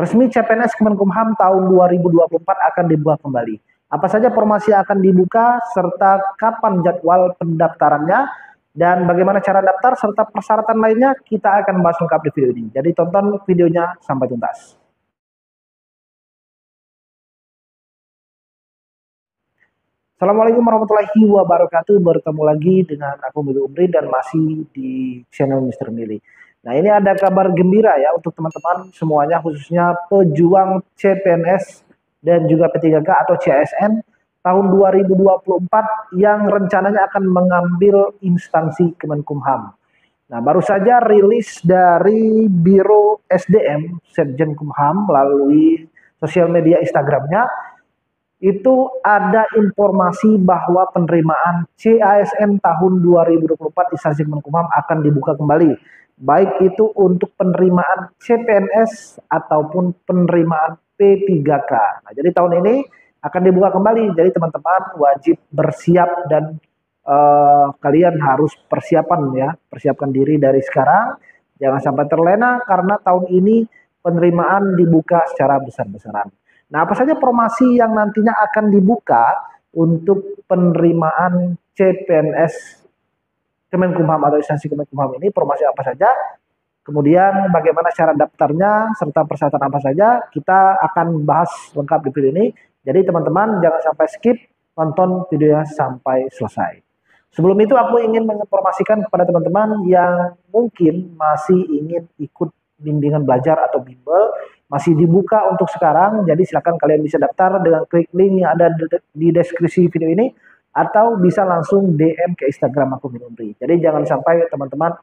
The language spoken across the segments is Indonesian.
Resmi CPNS Kemenkumham tahun 2024 akan dibuka kembali. Apa saja formasi akan dibuka serta kapan jadwal pendaftarannya dan bagaimana cara daftar serta persyaratan lainnya kita akan bahas lengkap di video ini. Jadi tonton videonya sampai tuntas. Assalamualaikum warahmatullahi wabarakatuh. Bertemu lagi dengan aku Mili Umri dan masih di channel Mr. Mili. Nah, ini ada kabar gembira ya untuk teman-teman semuanya, khususnya pejuang CPNS dan juga P3K atau CSN tahun 2024 yang rencananya akan mengambil instansi Kemenkumham. Nah, baru saja rilis dari Biro SDM Setjen Kumham melalui sosial media Instagramnya, itu ada informasi bahwa penerimaan CASN tahun 2024 instansi Kemenkumham akan dibuka kembali, baik itu untuk penerimaan CPNS ataupun penerimaan P3K. Nah, jadi tahun ini akan dibuka kembali, jadi teman-teman wajib bersiap dan kalian harus persiapkan diri dari sekarang, jangan sampai terlena karena tahun ini penerimaan dibuka secara besar-besaran. Nah, apa saja formasi yang nantinya akan dibuka untuk penerimaan CPNS Kemenkumham atau instansi Kemenkumham ini, formasi apa saja, kemudian bagaimana cara daftarnya, serta persyaratan apa saja, kita akan bahas lengkap di video ini. Jadi teman-teman jangan sampai skip, tonton videonya sampai selesai. Sebelum itu aku ingin menginformasikan kepada teman-teman yang mungkin masih ingin ikut bimbingan belajar atau bimbel, masih dibuka untuk sekarang, jadi silakan kalian bisa daftar dengan klik link yang ada di deskripsi video ini, atau bisa langsung DM ke Instagram aku Mili Umri. Jadi jangan sampai teman-teman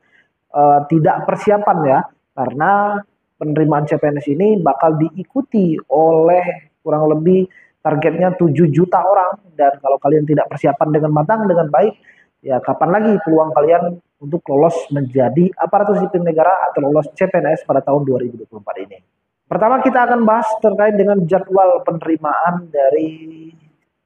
tidak persiapan ya, karena penerimaan CPNS ini bakal diikuti oleh kurang lebih targetnya 7 juta orang, dan kalau kalian tidak persiapan dengan matang, dengan baik, ya kapan lagi peluang kalian untuk lolos menjadi aparatur sipil negara atau lolos CPNS pada tahun 2024 ini. Pertama kita akan bahas terkait dengan jadwal penerimaan dari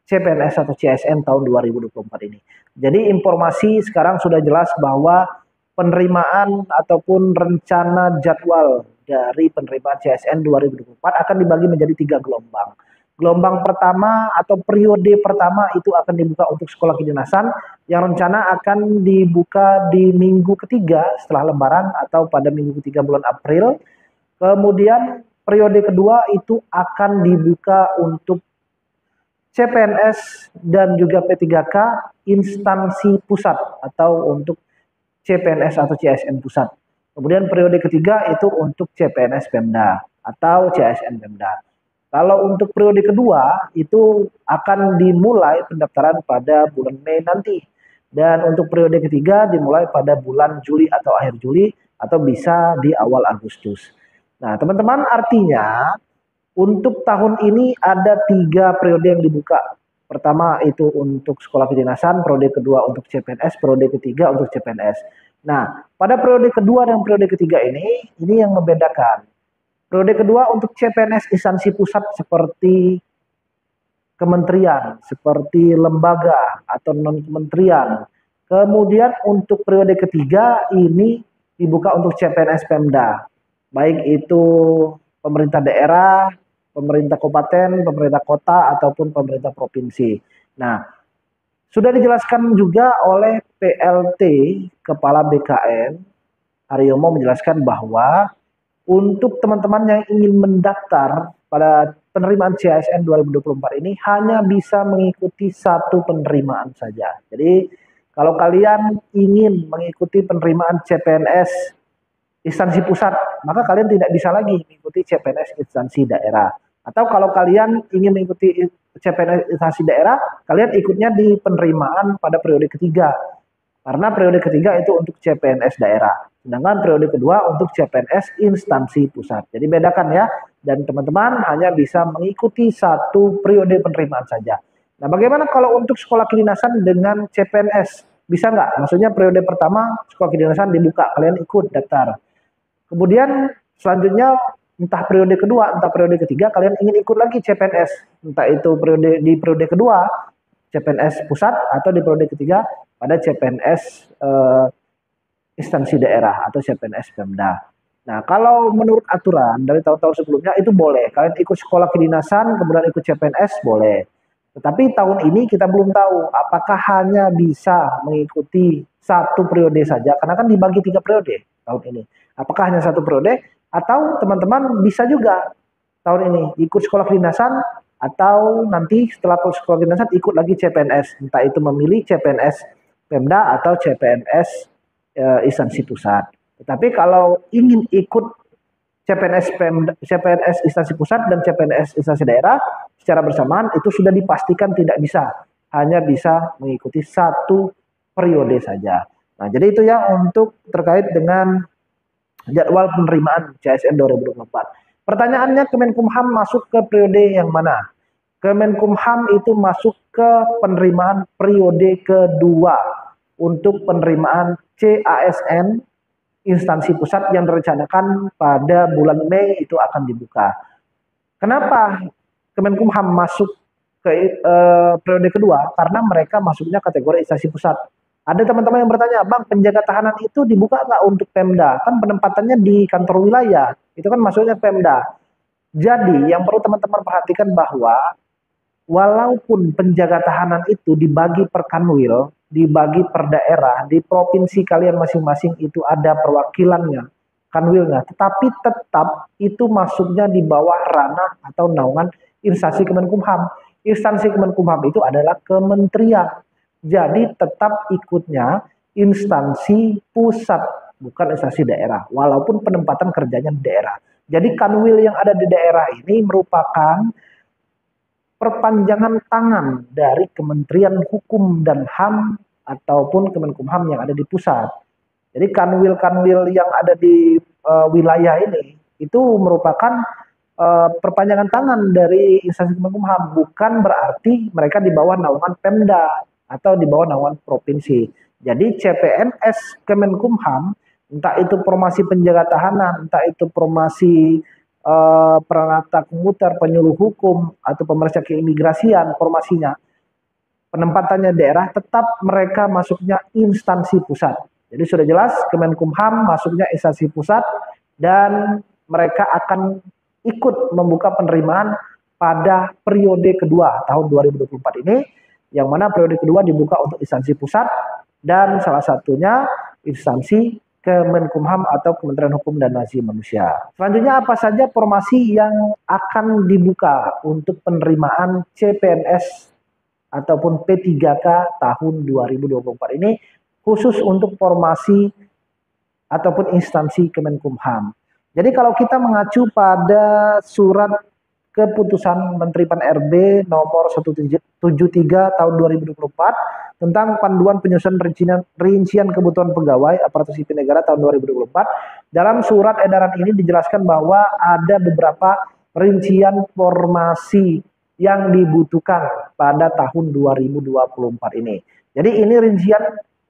CPNS atau CSN tahun 2024 ini. Jadi informasi sekarang sudah jelas bahwa penerimaan ataupun rencana jadwal dari penerimaan CSN 2024 akan dibagi menjadi 3 gelombang. Gelombang pertama atau periode pertama itu akan dibuka untuk sekolah kedinasan yang rencana akan dibuka di minggu ketiga setelah Lebaran atau pada minggu ketiga bulan April. Kemudian periode kedua itu akan dibuka untuk CPNS dan juga P3K instansi pusat atau untuk CPNS atau CSN pusat. Kemudian periode ketiga itu untuk CPNS Pemda atau CSN Pemda. Kalau untuk periode kedua itu akan dimulai pendaftaran pada bulan Mei nanti. Dan untuk periode ketiga dimulai pada bulan Juli atau akhir Juli atau bisa di awal Agustus. Nah, teman-teman, artinya untuk tahun ini ada 3 periode yang dibuka. Pertama itu untuk sekolah kedinasan, periode kedua untuk CPNS, periode ketiga untuk CPNS. Nah, pada periode kedua dan periode ketiga ini yang membedakan. Periode kedua untuk CPNS instansi pusat seperti kementerian, seperti lembaga atau non-kementerian. Kemudian untuk periode ketiga ini dibuka untuk CPNS Pemda, baik itu pemerintah daerah, pemerintah kabupaten, pemerintah kota, ataupun pemerintah provinsi. Nah, sudah dijelaskan juga oleh PLT Kepala BKN, Haryomo menjelaskan bahwa untuk teman-teman yang ingin mendaftar pada penerimaan CSN 2024 ini hanya bisa mengikuti 1 penerimaan saja. Jadi kalau kalian ingin mengikuti penerimaan CPNS instansi pusat, maka kalian tidak bisa lagi mengikuti CPNS instansi daerah. Atau kalau kalian ingin mengikuti CPNS instansi daerah, kalian ikutnya di penerimaan pada periode ketiga. Karena periode ketiga itu untuk CPNS daerah. Sedangkan periode kedua untuk CPNS instansi pusat. Jadi bedakan ya. Dan teman-teman hanya bisa mengikuti 1 periode penerimaan saja. Nah, bagaimana kalau untuk sekolah kedinasan dengan CPNS? Bisa nggak? Maksudnya periode pertama sekolah kedinasan dibuka, kalian ikut daftar. Kemudian selanjutnya entah periode kedua, entah periode ketiga, kalian ingin ikut lagi CPNS. Entah itu di periode kedua CPNS pusat atau di periode ketiga pada CPNS instansi daerah atau CPNS Pemda. Nah, kalau menurut aturan dari tahun-tahun sebelumnya itu boleh. Kalian ikut sekolah kedinasan, kemudian ikut CPNS boleh. Tetapi tahun ini kita belum tahu apakah hanya bisa mengikuti satu periode saja, karena kan dibagi 3 periode tahun ini. Apakah hanya satu periode atau teman-teman bisa juga tahun ini ikut sekolah kedinasan atau nanti setelah sekolah kedinasan ikut lagi CPNS, entah itu memilih CPNS Pemda atau CPNS instansi pusat. Tetapi kalau ingin ikut CPNS Pemda, CPNS instansi pusat dan CPNS instansi daerah secara bersamaan itu sudah dipastikan tidak bisa, hanya bisa mengikuti satu periode saja. Nah, jadi itu ya untuk terkait dengan jadwal penerimaan CASN 2024. Pertanyaannya, Kemenkumham masuk ke periode yang mana? Kemenkumham itu masuk ke penerimaan periode kedua untuk penerimaan CASN instansi pusat yang direncanakan pada bulan Mei itu akan dibuka. Kenapa Kemenkumham masuk ke periode kedua? Karena mereka masuknya kategori instansi pusat. Ada teman-teman yang bertanya, Bang, penjaga tahanan itu dibuka nggak untuk Pemda? Kan penempatannya di kantor wilayah, itu kan masuknya Pemda. Jadi yang perlu teman-teman perhatikan bahwa walaupun penjaga tahanan itu dibagi per kanwil, dibagi per daerah, di provinsi kalian masing-masing itu ada perwakilannya, kanwilnya, tetapi tetap itu masuknya di bawah ranah atau naungan instansi Kemenkumham. Instansi Kemenkumham itu adalah kementerian. Jadi tetap ikutnya instansi pusat, bukan instansi daerah, walaupun penempatan kerjanya di daerah. Jadi kanwil yang ada di daerah ini merupakan perpanjangan tangan dari Kementerian Hukum dan HAM ataupun Kemenkumham yang ada di pusat. Jadi kanwil-kanwil yang ada di wilayah ini itu merupakan perpanjangan tangan dari instansi Kemenkumham, bukan berarti mereka di bawah naungan Pemda atau di bawah naungan provinsi. Jadi CPNS Kemenkumham, entah itu formasi penjaga tahanan, entah itu formasi peranata komuter, penyuluh hukum, atau pemeriksa keimigrasian, formasinya, penempatannya daerah, tetap mereka masuknya instansi pusat. Jadi sudah jelas Kemenkumham masuknya instansi pusat dan mereka akan ikut membuka penerimaan pada periode kedua tahun 2024 ini, yang mana periode kedua dibuka untuk instansi pusat dan salah satunya instansi Kemenkumham atau Kementerian Hukum dan Asasi Manusia. Selanjutnya apa saja formasi yang akan dibuka untuk penerimaan CPNS ataupun P3K tahun 2024 ini, khusus untuk formasi ataupun instansi Kemenkumham. Jadi kalau kita mengacu pada surat keputusan Menteri Pan-RB nomor 173 tahun 2024 tentang panduan penyusunan rincian kebutuhan pegawai aparatur sipil negara tahun 2024. Dalam surat edaran ini dijelaskan bahwa ada beberapa rincian formasi yang dibutuhkan pada tahun 2024 ini. Jadi ini rincian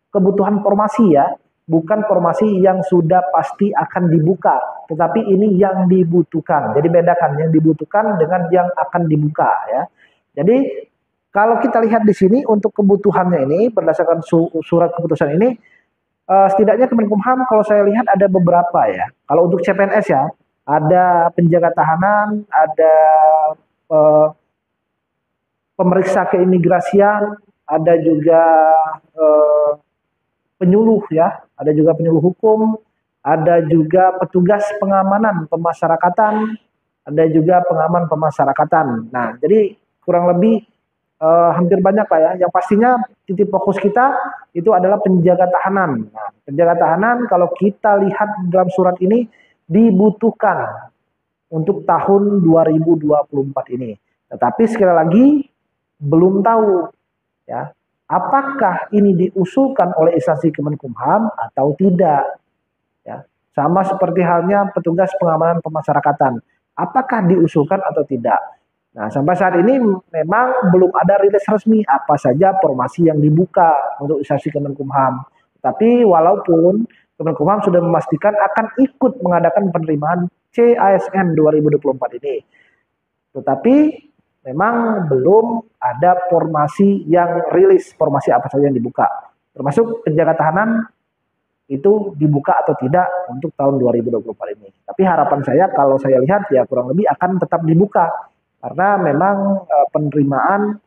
kebutuhan formasi ya, bukan formasi yang sudah pasti akan dibuka, tetapi ini yang dibutuhkan. Jadi bedakan yang dibutuhkan dengan yang akan dibuka ya. Jadi kalau kita lihat di sini untuk kebutuhannya ini berdasarkan surat keputusan ini, setidaknya Kemenkumham kalau saya lihat ada beberapa ya. Kalau untuk CPNS ya, ada penjaga tahanan, ada pemeriksa keimigrasian, ada juga penyuluh ya, ada juga penyuluh hukum, ada juga petugas pengamanan pemasyarakatan, ada juga pengaman pemasyarakatan. Nah, jadi kurang lebih hampir banyak lah ya. Yang pastinya titik fokus kita itu adalah penjaga tahanan. Nah, penjaga tahanan kalau kita lihat dalam surat ini dibutuhkan untuk tahun 2024 ini. Tetapi sekali lagi belum tahu ya, apakah ini diusulkan oleh instansi Kemenkumham atau tidak ya. Sama seperti halnya petugas pengamanan pemasyarakatan, apakah diusulkan atau tidak. Nah, sampai saat ini memang belum ada rilis resmi apa saja formasi yang dibuka untuk instansi Kemenkumham. Tapi walaupun Kemenkumham sudah memastikan akan ikut mengadakan penerimaan CASN 2024 ini, tetapi memang belum ada formasi yang rilis, formasi apa saja yang dibuka. Termasuk penjaga tahanan itu dibuka atau tidak untuk tahun 2024 ini. Tapi harapan saya kalau saya lihat ya kurang lebih akan tetap dibuka karena memang penerimaan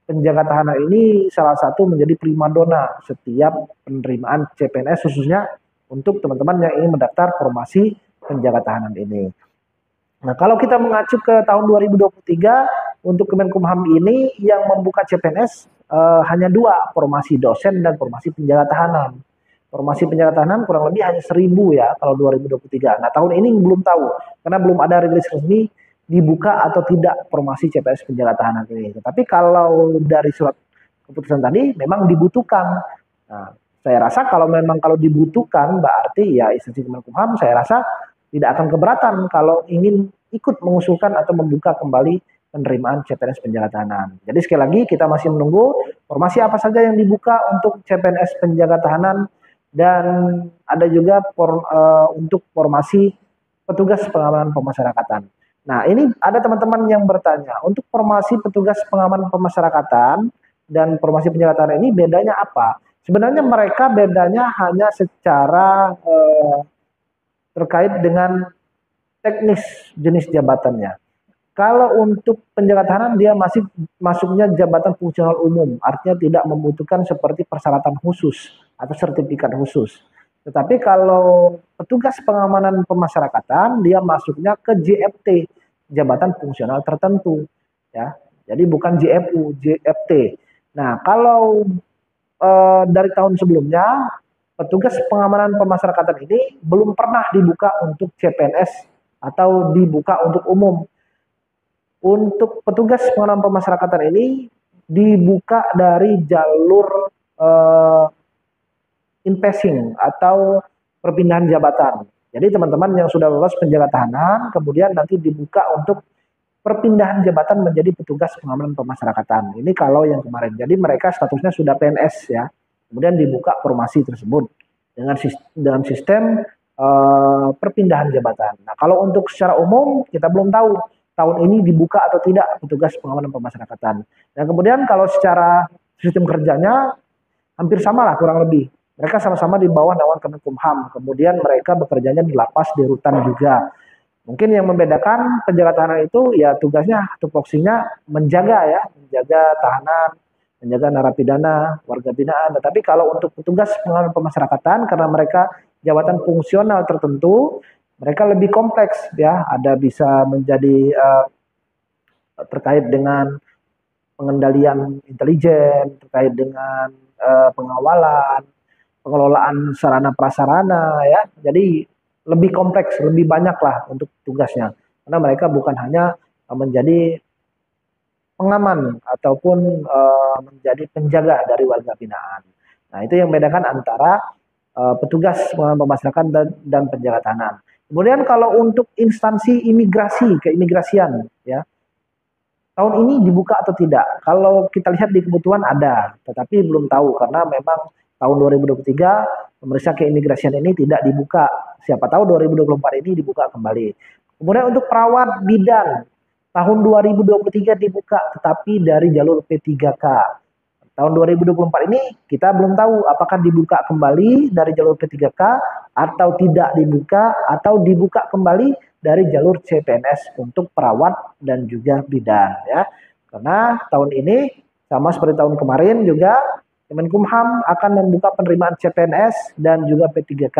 penjaga tahanan ini salah satu menjadi primadona setiap penerimaan CPNS khususnya untuk teman-teman yang ingin mendaftar formasi penjaga tahanan ini. Nah, kalau kita mengacu ke tahun 2023 untuk Kemenkumham ini yang membuka CPNS hanya dua, formasi dosen dan formasi penjaga tahanan. Formasi penjaga tahanan kurang lebih hanya 1.000 ya kalau 2023. Nah, tahun ini belum tahu karena belum ada rilis resmi dibuka atau tidak formasi CPNS penjaga tahanan ini. Tapi kalau dari surat keputusan tadi memang dibutuhkan. Nah, saya rasa kalau memang kalau dibutuhkan berarti ya instansi Kemenkumham saya rasa tidak akan keberatan kalau ingin ikut mengusulkan atau membuka kembali penerimaan CPNS penjaga tahanan. Jadi sekali lagi kita masih menunggu formasi apa saja yang dibuka untuk CPNS penjaga tahanan dan ada juga untuk formasi petugas pengamanan pemasyarakatan. Nah, ini ada teman-teman yang bertanya, untuk formasi petugas pengamanan pemasyarakatan dan formasi penjaga tahanan ini bedanya apa? Sebenarnya mereka bedanya hanya secara terkait dengan teknis jenis jabatannya. Kalau untuk penjaga tahanan dia masih masuknya jabatan fungsional umum, artinya tidak membutuhkan seperti persyaratan khusus atau sertifikat khusus. Tetapi kalau petugas pengamanan pemasyarakatan dia masuknya ke JFT, jabatan fungsional tertentu, ya. Jadi bukan JFU, JFT. Nah, kalau dari tahun sebelumnya petugas pengamanan pemasyarakatan ini belum pernah dibuka untuk CPNS atau dibuka untuk umum. Untuk petugas pengamanan pemasyarakatan ini dibuka dari jalur in-passing atau perpindahan jabatan. Jadi teman-teman yang sudah lolos penjaga tahanan kemudian nanti dibuka untuk perpindahan jabatan menjadi petugas pengamanan pemasyarakatan. Ini kalau yang kemarin. Jadi mereka statusnya sudah PNS ya. Kemudian dibuka formasi tersebut dengan sistem perpindahan jabatan. Nah, kalau untuk secara umum kita belum tahu tahun ini dibuka atau tidak petugas pengamanan pemasyarakatan. Dan kemudian kalau secara sistem kerjanya hampir sama lah kurang lebih. Mereka sama-sama di bawah naungan Kemenkumham. Kemudian mereka bekerjanya di lapas, di rutan juga. Mungkin yang membedakan penjaga tahanan itu ya tugasnya, tupoksinya menjaga tahanan, menjaga narapidana, warga binaan. Tetapi kalau untuk petugas pengamanan pemasyarakatan karena mereka jabatan fungsional tertentu, mereka lebih kompleks ya, ada bisa menjadi terkait dengan pengendalian intelijen, terkait dengan pengawalan, pengelolaan sarana prasarana ya. Jadi lebih kompleks, lebih banyak lah untuk tugasnya. Karena mereka bukan hanya menjadi pengaman ataupun menjadi penjaga dari warga binaan. Nah, itu yang membedakan antara petugas pengamanan pemasyarakatan dan penjaga tahanan. Kemudian kalau untuk instansi imigrasi, keimigrasian ya, tahun ini dibuka atau tidak? Kalau kita lihat di kebutuhan ada, tetapi belum tahu karena memang tahun 2023 pemeriksa keimigrasian ini tidak dibuka. Siapa tahu 2024 ini dibuka kembali. Kemudian untuk perawat bidan tahun 2023 dibuka tetapi dari jalur P3K. Tahun 2024 ini kita belum tahu apakah dibuka kembali dari jalur P3K atau tidak dibuka atau dibuka kembali dari jalur CPNS untuk perawat dan juga bidan ya. Karena tahun ini sama seperti tahun kemarin juga Kemenkumham akan membuka penerimaan CPNS dan juga P3K.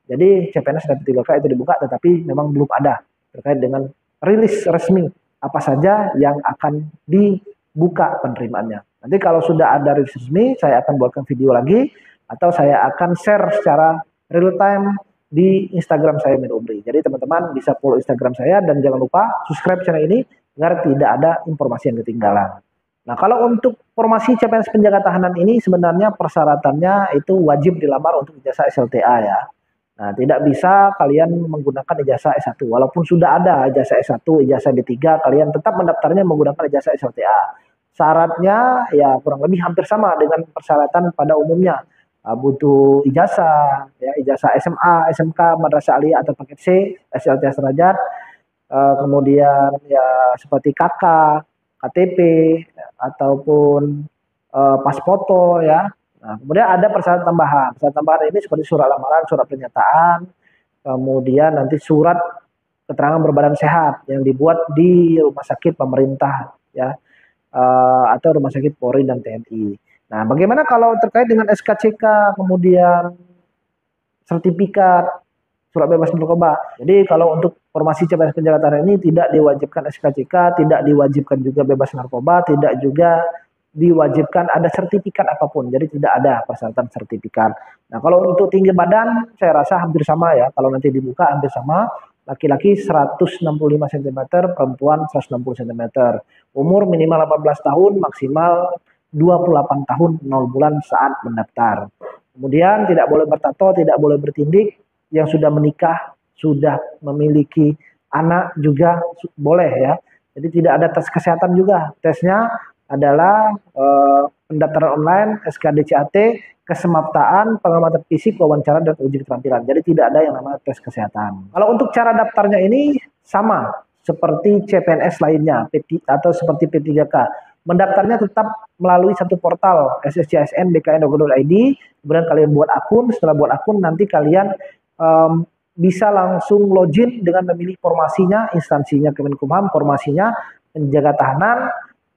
Jadi CPNS dan P3K itu dibuka tetapi memang belum ada terkait dengan rilis resmi apa saja yang akan dibuka penerimaannya. Nanti kalau sudah ada rilis resmi, saya akan buatkan video lagi atau saya akan share secara real time di Instagram saya Mir Umri. Jadi teman-teman bisa follow Instagram saya dan jangan lupa subscribe channel ini agar tidak ada informasi yang ketinggalan. Nah, kalau untuk formasi CPNS penjaga tahanan ini sebenarnya persyaratannya itu wajib dilamar untuk ijazah SLTA ya. Nah, tidak bisa kalian menggunakan ijazah S1 walaupun sudah ada ijazah S1, ijazah D3, kalian tetap mendaftarnya menggunakan ijazah SLTA. Syaratnya ya kurang lebih hampir sama dengan persyaratan pada umumnya. Butuh ijazah, ya, ijazah SMA, SMK, Madrasah Aliyah atau paket C, SLTA sederajat, kemudian ya seperti KK, KTP, ataupun pas foto ya, Nah, kemudian ada persyaratan tambahan. Persyaratan tambahan ini seperti surat lamaran, surat pernyataan, kemudian nanti surat keterangan berbadan sehat yang dibuat di rumah sakit pemerintah ya, atau rumah sakit Polri dan TNI. Nah, bagaimana kalau terkait dengan SKCK, kemudian sertifikat, surat bebas narkoba. Jadi kalau untuk formasi CPNS penjaga tahanan ini tidak diwajibkan SKCK, tidak diwajibkan juga bebas narkoba, tidak juga diwajibkan ada sertifikat apapun. Jadi tidak ada persyaratan sertifikat. Nah, kalau untuk tinggi badan saya rasa hampir sama ya. Kalau nanti dibuka hampir sama. Laki-laki 165 cm, perempuan 160 cm. Umur minimal 18 tahun, maksimal 28 tahun 0 bulan saat mendaftar. Kemudian tidak boleh bertato, tidak boleh bertindik. Yang sudah menikah, sudah memiliki anak juga boleh ya. Jadi tidak ada tes kesehatan juga. Tesnya adalah pendaftaran online, SKDCAT, kesemaptaan, pengamatan fisik, wawancara, dan uji keterampilan. Jadi tidak ada yang namanya tes kesehatan. Kalau untuk cara daftarnya ini sama seperti CPNS lainnya atau seperti P3K. Mendaftarnya tetap melalui satu portal SSCSN bkn.go.id. Kemudian kalian buat akun. Setelah buat akun nanti kalian bisa langsung login dengan memilih formasinya, instansinya Kemenkumham, formasinya penjaga tahanan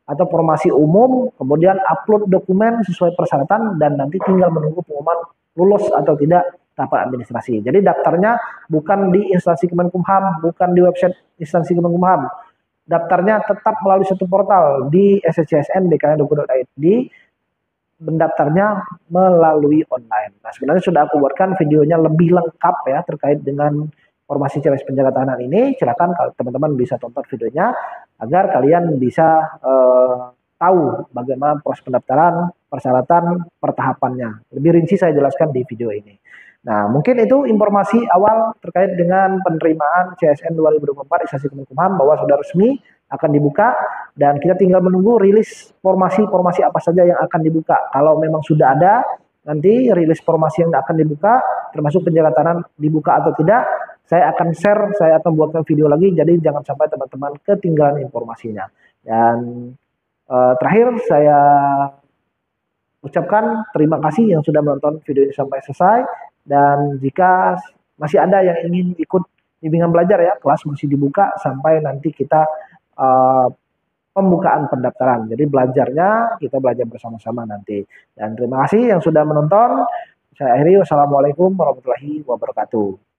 atau formasi umum, kemudian upload dokumen sesuai persyaratan dan nanti tinggal menunggu pengumuman lulus atau tidak tahapan administrasi. Jadi daftarnya bukan di instansi Kemenkumham, bukan di website instansi Kemenkumham. Daftarnya tetap melalui satu portal di SSCSN bkn.go.id. Mendaftarnya melalui online. Nah, sebenarnya sudah aku buatkan videonya lebih lengkap ya terkait dengan formasi CPNS penjaga tahanan ini. Silakan kalau teman-teman bisa tonton videonya agar kalian bisa tahu bagaimana proses pendaftaran, persyaratan, pertahapannya. Lebih rinci saya jelaskan di video ini. Nah, mungkin itu informasi awal terkait dengan penerimaan CSN 2024 instansi Kemenkumham bahwa sudah resmi akan dibuka dan kita tinggal menunggu rilis formasi-formasi apa saja yang akan dibuka. Kalau memang sudah ada nanti rilis formasi yang akan dibuka termasuk penjaga tahanan dibuka atau tidak, saya akan share, saya akan buatkan video lagi, jadi jangan sampai teman-teman ketinggalan informasinya. Dan terakhir saya ucapkan terima kasih yang sudah menonton video ini sampai selesai, dan jika masih ada yang ingin ikut bimbingan belajar ya, kelas masih dibuka sampai nanti kita pembukaan pendaftaran. Jadi belajarnya kita belajar bersama-sama nanti. Dan terima kasih yang sudah menonton. Saya akhiri, wassalamualaikum warahmatullahi wabarakatuh.